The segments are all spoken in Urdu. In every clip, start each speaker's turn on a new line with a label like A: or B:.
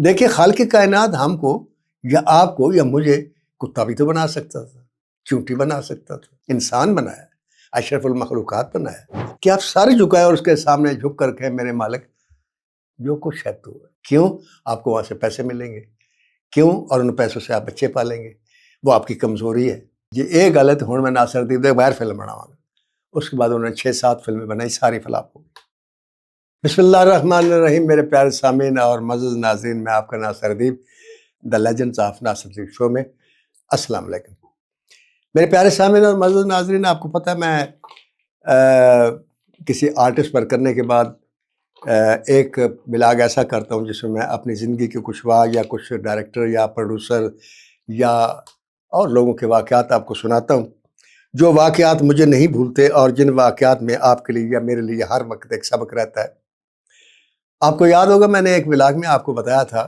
A: دیکھیں خالق کائنات ہم کو یا آپ کو یا مجھے کتا بھی تو بنا سکتا تھا، چونٹی بنا سکتا تھا، انسان بنایا، اشرف المخلوقات بنایا کہ آپ سارے جھکائے اور اس کے سامنے جھک کر کے میرے مالک جو کچھ ہے تو کیوں آپ کو وہاں سے پیسے ملیں گے، کیوں اور ان پیسوں سے آپ بچے پالیں گے، وہ آپ کی کمزوری ہے۔ یہ ایک غلط ہوں میں ناصر دیب دے باہر فلم بناواں گا، اس کے بعد انہوں نے 6-7 فلمیں بنائی، ساری فلاپ ہو گئی۔ بسم اللہ الرحمن الرحیم۔ میرے پیارے سامعین اور معزز ناظرین، میں آپ کا ناصر دیب دا لیجنڈز آف ناصر دیب شو میں السلام علیکم۔ میرے پیارے سامعین اور معزز ناظرین، آپ کو پتہ ہے میں کسی آرٹسٹ پر کرنے کے بعد ایک بلاگ ایسا کرتا ہوں جس میں میں اپنی زندگی کے کچھ یا کچھ ڈائریکٹر یا پروڈیوسر یا اور لوگوں کے واقعات آپ کو سناتا ہوں، جو واقعات مجھے نہیں بھولتے اور جن واقعات میں آپ کے لیے یا میرے لیے ہر وقت ایک سبق رہتا ہے۔ آپ کو یاد ہوگا میں نے ایک بلاگ میں آپ کو بتایا تھا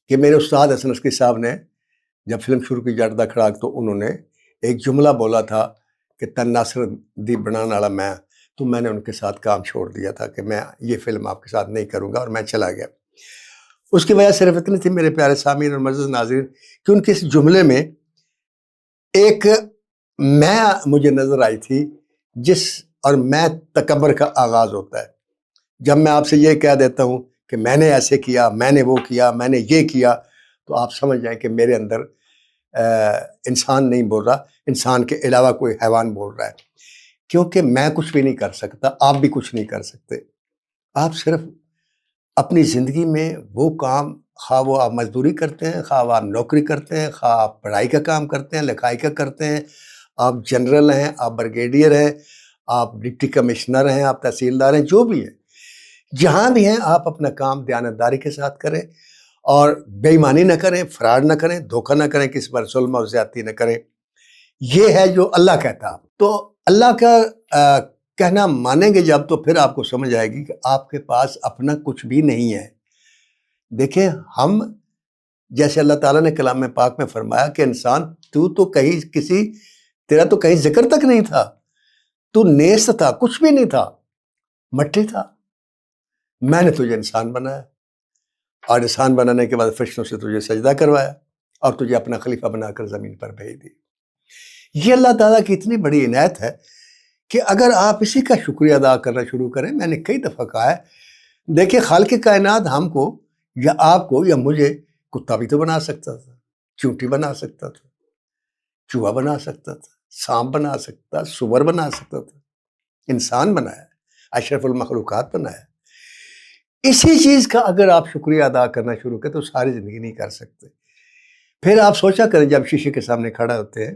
A: کہ میرے استاد حسن عسکری صاحب نے جب فلم شروع کی جٹ دا کھڑاک تو انہوں نے ایک جملہ بولا تھا کہ تن ناصر دیب بنانے والا میں، تو میں نے ان کے ساتھ کام چھوڑ دیا تھا کہ میں یہ فلم آپ کے ساتھ نہیں کروں گا اور میں چلا گیا۔ اس کی وجہ صرف اتنی تھی میرے پیارے سامعین اور معزز ناظرین کہ ان کے اس جملے میں ایک میں مجھے نظر آئی تھی جس اور میں تکبر کا آغاز ہوتا ہے۔ جب میں آپ سے یہ کہہ دیتا ہوں کہ میں نے ایسے کیا، میں نے وہ کیا، میں نے یہ کیا، تو آپ سمجھ جائیں کہ میرے اندر انسان نہیں بول رہا، انسان کے علاوہ کوئی حیوان بول رہا ہے، کیونکہ میں کچھ بھی نہیں کر سکتا، آپ بھی کچھ نہیں کر سکتے۔ آپ صرف اپنی زندگی میں وہ کام، خواہ وہ آپ مزدوری کرتے ہیں، خواہ آپ نوکری کرتے ہیں، خواہ آپ پڑھائی کا کام کرتے ہیں، لکھائی کا کرتے ہیں، آپ جنرل ہیں، آپ بریگیڈیئر ہیں، آپ ڈپٹی کمشنر ہیں، آپ تحصیلدار ہیں، جو بھی ہیں، جہاں بھی ہیں، آپ اپنا کام دیانتداری کے ساتھ کریں اور بے ایمانی نہ کریں، فراڈ نہ کریں، دھوکہ نہ کریں، کسی پر ظلم اور زیادتی نہ کریں۔ یہ ہے جو اللہ کہتا ہے۔ تو اللہ کا کہنا مانیں گے جب، تو پھر آپ کو سمجھ آئے گی کہ آپ کے پاس اپنا کچھ بھی نہیں ہے۔ دیکھیں، ہم جیسے اللہ تعالیٰ نے کلام پاک میں فرمایا کہ انسان تو کہیں تیرا تو کہیں ذکر تک نہیں تھا، تو نیست تھا، کچھ بھی نہیں تھا، مٹی تھا، میں نے تجھے انسان بنایا اور انسان بنانے کے بعد فرشتوں سے تجھے سجدہ کروایا اور تجھے اپنا خلیفہ بنا کر زمین پر بھیج دی۔ یہ اللہ تعالیٰ کی اتنی بڑی عنایت ہے کہ اگر آپ اسی کا شکریہ ادا کرنا شروع کریں، میں نے کئی دفعہ کہا ہے، دیکھیں خالق کائنات ہم کو یا آپ کو یا مجھے کتا بھی تو بنا سکتا تھا، چونٹی بنا سکتا تھا، چوہا بنا سکتا تھا، سانپ بنا سکتا، سور بنا سکتا تھا، انسان بنایا، اشرف المخلوقات بنایا۔ اسی چیز کا اگر آپ شکریہ ادا کرنا شروع کریں تو ساری زندگی نہیں کر سکتے۔ پھر آپ سوچا کریں، جب شیشے کے سامنے کھڑا ہوتے ہیں،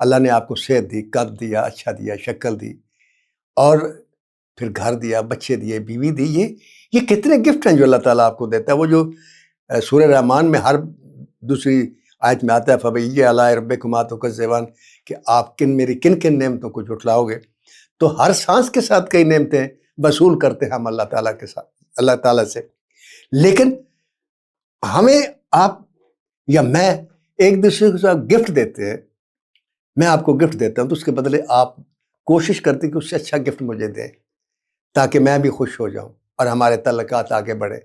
A: اللہ نے آپ کو صحت دی، قد دیا، اچھا دیا، شکل دی، اور پھر گھر دیا، بچے دیے، بیوی دی، یہ کتنے گفٹ ہیں جو اللہ تعالیٰ آپ کو دیتا ہے۔ وہ جو سورہ رحمان میں ہر دوسری آیت میں آتا ہے فَبِأَيِّ آلَاءِ رَبِّكُمَا تُكَذِّبَانِ، کہ آپ میری کن نعمتوں کو جھٹلاؤ گے۔ تو ہر سانس کے ساتھ کئی نعمتیں وصول کرتے ہیں ہم اللہ تعالیٰ کے ساتھ، اللہ تعالیٰ سے، لیکن ہمیں آپ یا میں ایک دوسرے کے ساتھ گفٹ دیتے ہیں۔ میں آپ کو گفٹ دیتا ہوں تو اس کے بدلے آپ کوشش کرتے کہ اس سے اچھا گفٹ مجھے دیں تاکہ میں بھی خوش ہو جاؤں اور ہمارے تعلقات آگے بڑھے۔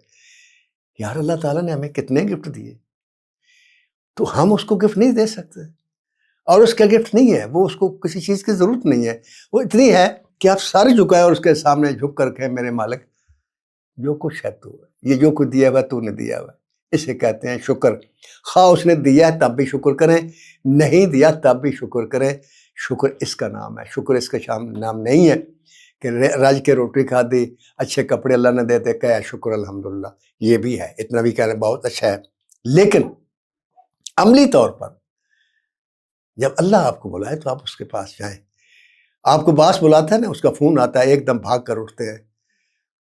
A: یار اللہ تعالیٰ نے ہمیں کتنے گفٹ دیے، تو ہم اس کو گفٹ نہیں دے سکتے، اور اس کا گفٹ نہیں ہے، وہ اس کو کسی چیز کی ضرورت نہیں ہے، وہ اتنی ہے کہ آپ سارے جھکائے اور اس کے سامنے جھک کر کے میرے مالک جو کچھ ہے تو یہ جو کچھ دیا ہوا تو نے دیا ہوا، اسے کہتے ہیں شکر۔ خواہ اس نے دیا ہے تب بھی شکر کریں، نہیں دیا تب بھی شکر کریں، شکر اس کا نام ہے۔ شکر اس کا نام نہیں ہے کہ رج کے روٹی کھا دی، اچھے کپڑے اللہ نے دیتے کہا شکر الحمدللہ، یہ بھی ہے، اتنا بھی کہنا بہت اچھا ہے، لیکن عملی طور پر جب اللہ آپ کو بلائے تو آپ اس کے پاس جائیں۔ آپ کو باس بلاتا ہے نا، اس کا فون آتا ہے، ایک دم بھاگ کر اٹھتے ہیں،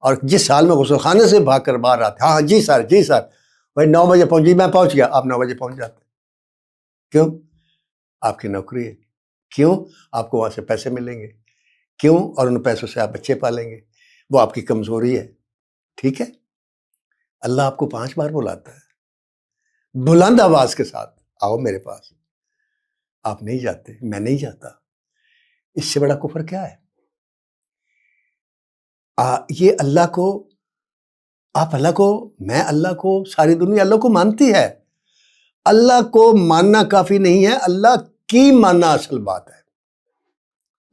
A: اور جس سال میں غسل خانے سے بھاگ کر باہر آتے ہیں، ہاں جی سر، جی سر، بھائی 9 بجے پہنچی، میں پہنچ گیا، آپ 9 بجے پہنچ جاتے ہیں۔ کیوں؟ آپ کی نوکری ہے، کیوں؟ آپ کو وہاں سے پیسے ملیں گے، کیوں؟ اور ان پیسوں سے آپ بچے پالیں گے، وہ آپ کی کمزوری ہے، ٹھیک ہے؟ اللہ آپ کو 5 بار بلاتا ہے بلند آواز کے ساتھ، آؤ میرے پاس، آپ نہیں جاتے، میں نہیں جاتا، اس سے بڑا کفر کیا ہے؟ یہ اللہ کو آپ اللہ کو, میں اللہ کو, ساری دنیا اللہ کو مانتی ہے. اللہ کو ماننا کافی نہیں ہے, اللہ کی ماننا اصل بات ہے.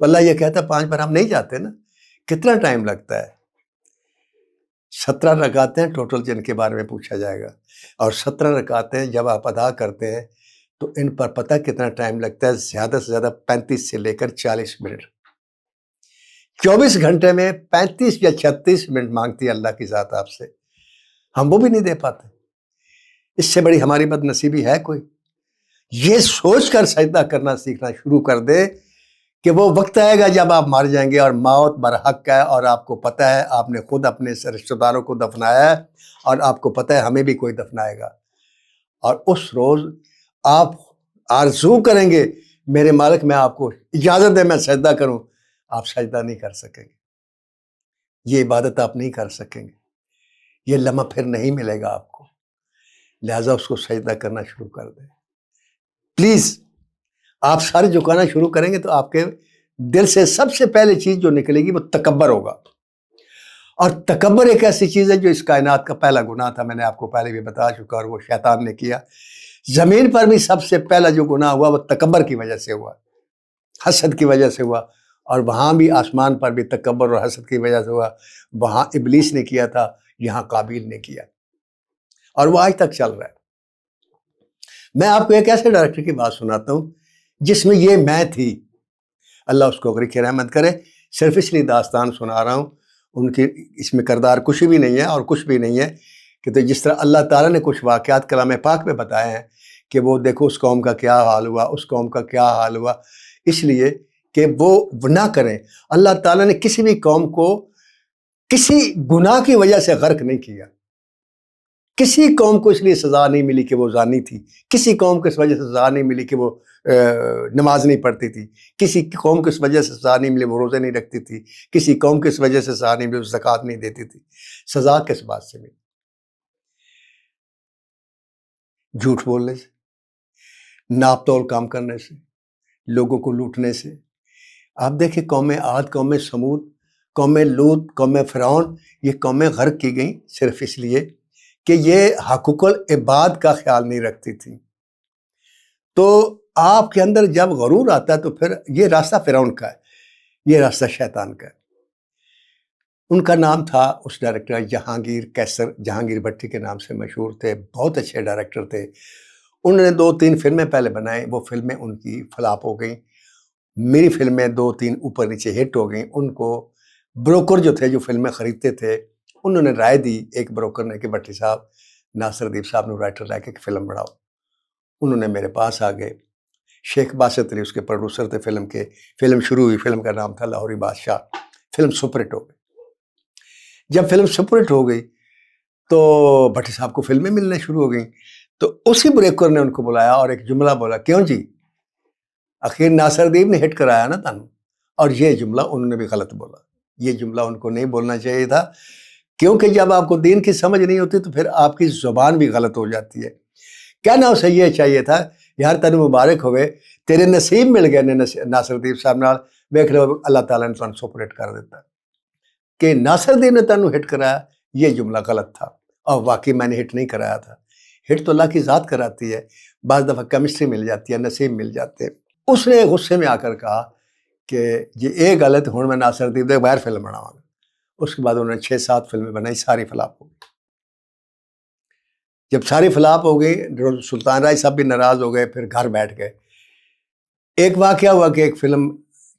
A: تو اللہ یہ کہتا ہے 5 بار ہم نہیں جاتے نا, کتنا ٹائم لگتا ہے؟ 17 رکعتیں ٹوٹل جن کے بارے میں پوچھا جائے گا, اور 17 رکعتیں جب آپ ادا کرتے ہیں تو ان پر پتہ کتنا ٹائم لگتا ہے؟ زیادہ سے زیادہ 35 سے لے کر 40 منٹ. 24 گھنٹے میں 35 یا 36 منٹ مانگتی ہے اللہ کی ذات آپ سے, ہم وہ بھی نہیں دے پاتے. اس سے بڑی ہماری بد نصیبی ہے کوئی؟ یہ سوچ کر سجدہ کرنا سیکھنا شروع کر دے کہ وہ وقت آئے گا جب آپ مر جائیں گے اور موت برحق ہے, اور آپ کو پتہ ہے آپ نے خود اپنے رشتہ داروں کو دفنایا ہے, اور آپ کو پتہ ہے ہمیں بھی کوئی دفنائے گا. اور اس روز آپ آرزو کریں گے میرے مالک میں آپ کو اجازت دے میں سجدہ کروں, آپ سجدہ نہیں کر سکیں گے, یہ عبادت آپ نہیں کر سکیں گے, یہ لمحہ پھر نہیں ملے گا آپ کو. لہٰذا اس کو سجدہ کرنا شروع کر دیں پلیز. آپ سارے جھکانا شروع کریں گے تو آپ کے دل سے سب سے پہلے چیز جو نکلے گی وہ تکبر ہوگا. اور تکبر ایک ایسی چیز ہے جو اس کائنات کا پہلا گناہ تھا, میں نے آپ کو پہلے بھی بتا چکا, اور وہ شیطان نے کیا. زمین پر بھی سب سے پہلا جو گناہ ہوا وہ تکبر کی وجہ سے ہوا, حسد کی وجہ سے ہوا, اور وہاں بھی آسمان پر بھی تکبر اور حسد کی وجہ سے ہوا. وہاں ابلیس نے کیا تھا, یہاں قابیل نے کیا, اور وہ آج تک چل رہا ہے. میں آپ کو ایک ایسے ڈائریکٹر کی بات سناتا ہوں جس میں یہ میں تھی, اللہ اس کو غریق رحمت کرے. صرف اس لیے داستان سنا رہا ہوں, ان کی اس میں کردار کچھ بھی نہیں ہے اور کچھ بھی نہیں ہے, کہ تو جس طرح اللہ تعالیٰ نے کچھ واقعات کلام پاک میں بتائے ہیں کہ وہ دیکھو اس قوم کا کیا حال ہوا, اس قوم کا کیا حال ہوا, اس لیے کہ وہ نہ کریں. اللہ تعالیٰ نے کسی بھی قوم کو کسی گناہ کی وجہ سے غرق نہیں کیا. کسی قوم کو اس لیے سزا نہیں ملی کہ وہ زانی تھی, کسی قوم کو اس وجہ سے سزا نہیں ملی کہ وہ نماز نہیں پڑھتی تھی, کسی قوم کو اس وجہ سے سزا نہیں ملی وہ روزے نہیں رکھتی تھی, کسی قوم کو اس وجہ سے سزا نہیں ملی وہ زکوٰۃ نہیں دیتی تھی. سزا کس بات سے ملی؟ جھوٹ بولنے سے, ناپ تول کام کرنے سے, لوگوں کو لوٹنے سے. آپ دیکھیں قوم عاد, قوم سمود, قوم لوط, قوم فرعون, یہ قومیں غرق کی گئیں صرف اس لیے کہ یہ حقوق العباد کا خیال نہیں رکھتی تھی. تو آپ کے اندر جب غرور آتا ہے تو پھر یہ راستہ فرعون کا ہے, یہ راستہ شیطان کا ہے. ان کا نام تھا اس ڈائریکٹر جہانگیر کیسر, جہانگیر بھٹی کے نام سے مشہور تھے, بہت اچھے ڈائریکٹر تھے. انہوں نے 2-3 فلمیں پہلے بنائیں, وہ فلمیں ان کی فلاپ ہو گئیں. میری فلمیں 2-3 اوپر نیچے ہٹ ہو گئیں. ان کو بروکر جو تھے جو فلمیں خریدتے تھے انہوں نے رائے دی, ایک بروکر نے کہ بھٹی صاحب ناصر ادیب صاحب نے رائٹر لے کے فلم بناؤ. انہوں نے میرے پاس آ گئے, شیخ باسط علی اس کے پروڈیوسر تھے فلم کے. فلم شروع ہوئی, فلم کا نام تھا لاہوری بادشاہ. فلم سپر ہٹ ہو گئی. جب فلم سپر ہٹ ہو گئی تو بھٹی صاحب کو فلمیں ملنے شروع ہو گئیں. تو اسی بروکر نے ان کو بلایا اور ایک جملہ بولا, کیوں جی آخر ناصر ادیب نے ہٹ کرایا نا تانوں. اور یہ جملہ انہوں نے بھی غلط بولا, یہ جملہ ان کو نہیں بولنا چاہیے تھا, کیونکہ جب آپ کو دین کی سمجھ نہیں ہوتی تو پھر آپ کی زبان بھی غلط ہو جاتی ہے. کہنا اسے یہ چاہیے تھا, یار تینوں مبارک ہوئے, تیرے نصیب مل گئے ناصر ادیب صاحب نال, ویکھ لو اللہ تعالیٰ نے تانوں سپر ہٹ کر دیتا. کہ ناصر ادیب نے تینوں ہٹ کرایا, یہ جملہ غلط تھا, اور واقعی میں نے ہٹ نہیں کرایا تھا. ہٹ تو اللہ کی ذات کراتی ہے, بعض دفعہ کیمسٹری مل جاتی ہے, نصیب مل جاتے ہیں. اس نے غصے میں آ کر کہا کہ یہ غلط ہوں میں ناصر ادیب دے بغیر فلم بناواں گا. اس کے بعد انہوں نے 6-7 فلمیں بنائی, ساری فلاپ ہو گئی. جب ساری فلاپ ہو گئی سلطان راج صاحب بھی ناراض ہو گئے, پھر گھر بیٹھ گئے. ایک واقعہ ہوا کہ ایک فلم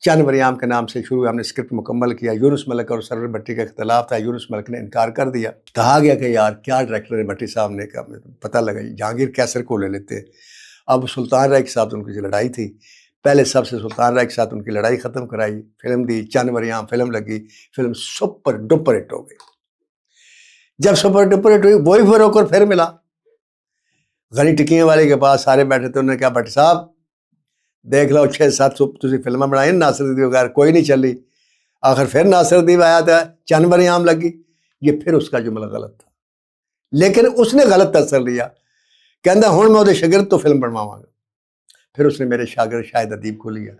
A: چند وریام کے نام سے شروع, ہم نے اسکرپٹ مکمل کیا. یونس ملک اور سرور بھٹی کا اختلاف تھا, یونس ملک نے انکار کر دیا. کہا گیا کہ یار کیا ڈائریکٹر ہے بھٹی صاحب نے, کہا پتہ لگا جہانگیر کیسر کو لے لیتے. اب سلطان راج کے ساتھ ان کی لڑائی تھی, پہلے سب سے سلطان راج کے ساتھ ان کی لڑائی ختم کرائی, فلم دی, چند وریام فلم لگی, فلم سپر ڈپر ہٹ ہو گئی. جب سپر ڈپر ہٹ ہوئی وہی بروکر پھر ملا غنی ٹکیاں والے کے پاس, سارے بیٹھے تھے. انہوں نے کہا بھٹی صاحب دیکھ لو 6-7 تسی فلمیں بنائی ناصر ادیب بغیر, کوئی نہیں چلی. آخر پھر ناصر ادیب آیا تھا, چند وریام لگی. یہ پھر اس کا جملہ غلط تھا, لیکن اس نے غلط تاثر لیا, کہندا ہن میں وہ شاگرد تو فلم بنواواں گا. پھر اس نے میرے شاگرد شاہد ادیب کو لیا,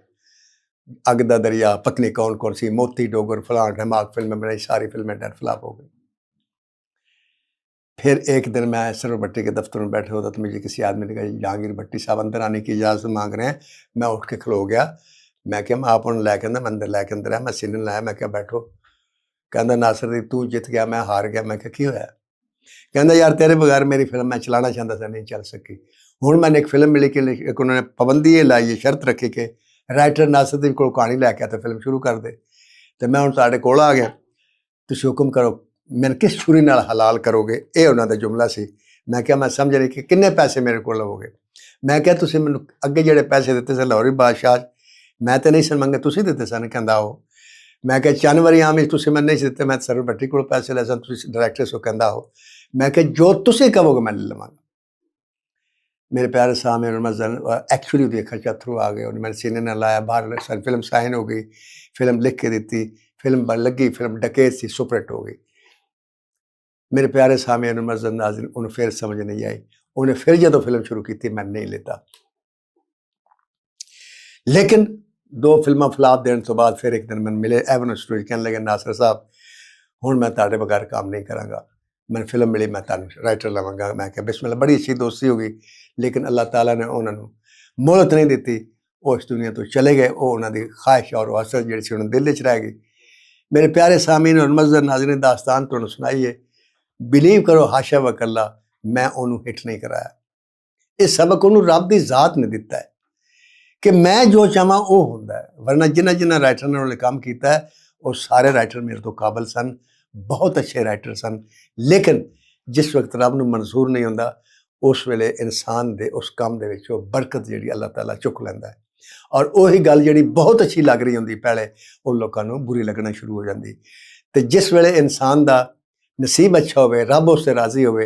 A: اگ دا دریا, پتنی کون کون سی, موتی ڈوگر, فلاں ڈھماک فلمیں بنائی, ساری فلمیں ڈر فلاپ ہو گئی. پھر ایک دن میں سرور بھٹی کے دفتر میں بیٹھے ہوتا تو مجھے کسی آدمی نے کہا جہانگیر بھٹی صاحب اندر آنے کی اجازت مانگ رہے ہیں. میں اٹھ کے کھلو گیا. میں کہ آپ انہوں لے کے اندر میں اندر لے کے اندر ہے. میں سینن لایا. میں کہ بیٹھو. کہندا ناصر دی تو جت گیا میں ہار گیا. میں کہ کی ہویا؟ کہندا یار تیرے بغیر میری فلم میں چلانا چاہتا تھا نہیں چل سکی. ہوں میں نے ایک فلم ملی کہ ایک انہوں نے پابندی یہ لائی, شرط رکھی کہ رائٹر ناصر دی کو کہانی لے کے آتے فلم شروع کر دے. تو میں ہوں تاڑے کول آ گیا. تسی حکم کرو میں کس چھری نال حلال کرو گے, یہ انہوں دا جملہ سی. میں کہا میں سمجھ رہی کہ کنے پیسے میرے کو لو گے. میں کہا تسی میں اگے جڑے پیسے دیتے سن لاہوری بادشاہ میں تو نہیں سن منگے تسی دیتے سن. کہندا ہو. میں کہا چانوری عام تسی میں نہیں دیتے, میں سرور بھٹی کو پیسے لے سن تسی ڈائریکٹر سو. کہندا ہو. میں کہ جو تسی کہو گے میں لے لواں گا. میرے پیارے سامنے ایکچولی وہ خرچہ تھرو آ گئے. میں نے سینے نہ لایا باہر فلم سائن ہو گئی, فلم لکھ کے دیتی, فلم لگی, فلم ڈکیت سی سپر ہٹ ہو گئی. میرے پیارے سامنے ناظرین انہیں پھر سمجھ نہیں آئی. انہیں پھر جدو فلم شروع کی تھی میں نہیں لیتا. لیکن 2 فلمیں فلاپ دین تو بعد پھر ایک دن میں ملے ایون اسٹوڈیو. کہنے لگے ناصر صاحب ہوں میں تاڑے بغیر کام نہیں کراں گا. میں فلم ملی میں تانوں رائٹر لواں گا. میں کہ بسم اللہ. بڑی اچھی دوستی ہو گئی. لیکن اللہ تعالیٰ نے انہوں نے مہلت نہیں دیتی. وہ اس دنیا تو چلے گئے. وہ انہوں دی خواہش اور حسرت جڑی سی انہوں دل وچ رہ گئی. میرے پیارے سامعین اور معزز ناظرین داستان تو سنائیے. بلیو کرو حاشا وکلا میں انہوں ہٹ نہیں کرایا. یہ سبق انہوں رب دی ذات نے دیتا ہے کہ میں جو چاہاں وہ ہوندا ہے. ورنہ جنہ جنہ رائٹر نے انہوں نے کام کیتا ہے وہ سارے رائٹر میرے تو قابل سن, بہت اچھے رائٹر سن. لیکن جس وقت رب نو منظور نہیں ہوندا اس ویلے انسان دے اس کام دے وچ برکت جڑی اللہ تعالیٰ چک لیندا ہے. اور وہی گل جڑی بہت اچھی لگ رہی ہوندی پہلے وہ لوگوں نو بری لگنا شروع ہو جاندی. تے جس ویلے انسان دا نصیب اچھا ہوئے, رب اس سے راضی ہوئے,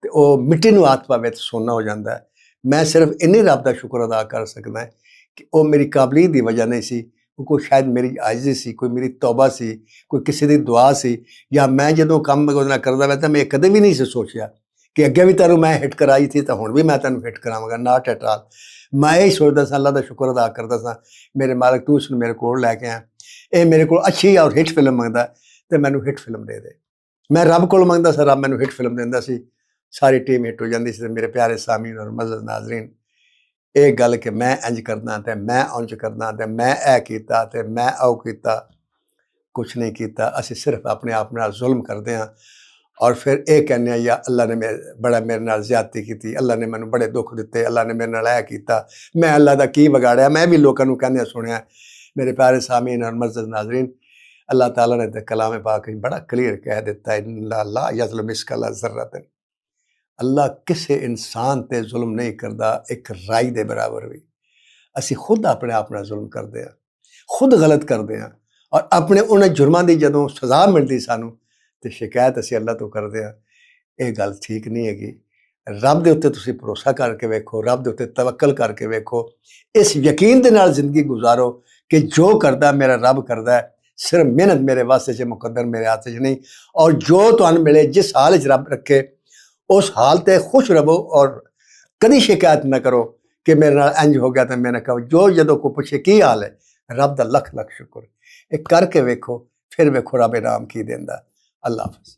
A: تے وہ مٹی نو ہاتھ پاوے تے سونا ہو جاندا ہے. میں صرف انی رب دا شکر ادا کر سکدا کہ وہ میری قابلیت دی وجہ نہیں سی. وہ کوئی شاید میری عاجزی سی, کوئی میری توبہ سی, کوئی کسی دی دعا سی, یا میں جدوں کام بگونا کردا وے تے میں کدے بھی نہیں سوچیا کہ اگے بھی تینوں میں ہٹ کرائی تھی تو ہن بھی میں تینوں ہٹ کراواں گا. Not at all. میں یہی سوچدا سا, اللہ دا شکر ادا کردا سا میرے مالک تو اس نے میرے کول لے کے آیا. اے میرے کول اچھی اور ہٹ فلم منگدا تے مینوں ہٹ فلم دے دے. میں رب کول منگدا سا, رب مینوں ہٹ فلم دیندا سی. ساری ٹیم ہٹ ہو جاندی سی. میرے پیارے سامعین اور معزز ناظرین ایک گل کہ میں انج کرنا تے میں انج کرنا تے میں اے کیتا تے میں او کیتا, کچھ نہیں کیتا. اسی صرف اپنے آپ نال ظلم کردے ہاں اور پھر اے کہنے یا اللہ نے بڑا میرے نال زیادتی کیتی, اللہ نے مینوں بڑے دکھ دتے, اللہ نے میرے نال اے کیتا, میں اللہ دا کی بگاڑیا. میں بھی لوکاں نوں کہندے سنیا. میرے پیارے سامعین اور معزز ناظرین اللہ تعالیٰ نے کلام پاک بڑا کلیئر کہہ دیتا ہے ان لا یظلم مثقال ذرۃ. اللہ کسے انسان تے ظلم نہیں کردا ایک رائی دے برابر بھی. اسی خود اپنے آپ نال ظلم کردے ہاں, خود غلط کردے ہاں, اور اپنے انہیں جرماں دی جدوں سزا ملدی سانوں تے شکایت اسی اللہ تو کردے ہاں. یہ گل ٹھیک نہیں ہے. رب دے اتے تسی بھروسہ کر کے ویکھو, رب دے اتے توکل کر کے ویکھو, اس یقین دے نال زندگی گزارو کہ جو کردا میرا رب کردا ہے. صرف محنت میرے واسطے سے مقدر میرے ہاتھ سے نہیں, اور جو تہانوں ملے جس حال وچ رب رکھے اس حال تے خوش رہو اور کدی شکایت نہ کرو کہ میرے نال انج ہو گیا. تو میں نے کہا جو جدوں کو پوچھے کی حال ہے, رب دا لکھ لکھ شکر. ایک کر کے ویکھو, پھر ویکھو رب انعام کی دیندا. اللہ حافظ.